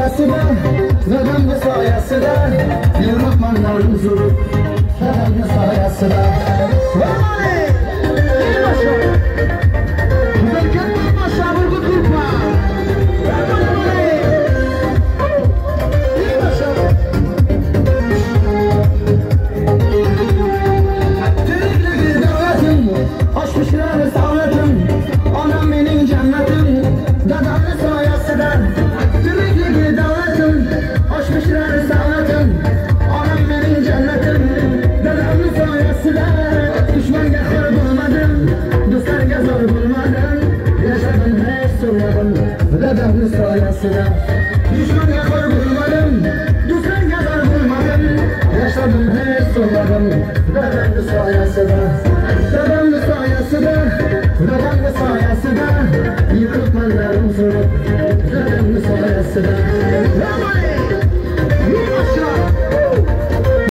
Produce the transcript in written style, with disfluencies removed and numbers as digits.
sayesinde, dedemde sayesinde, yürütmenlerin zuru, dedemde sayesinde. Vay! İyi başa! Bereket başa vurgu tutma! İyi başa! Türklüğü devletim, aşmışlar sağletim, anam benim cennetim, dedemde sayesinde. Türklüğü devletim, aşmışlar sağletim, anam benim cennetim, dedemde sayesinde. Düşmanga xor bulmadım, dostlarga zor bulmadım, yaşadım hech so'radim, dedemni soyasida. Düşmanga xor bulmadim, dostlarga zor bulmadim, yaşadım hech so'radim, dedemni soyasida. Dedemni soyasida, dedemni soyasida, yıkıp manlarim so'rib, dedemni soyasida.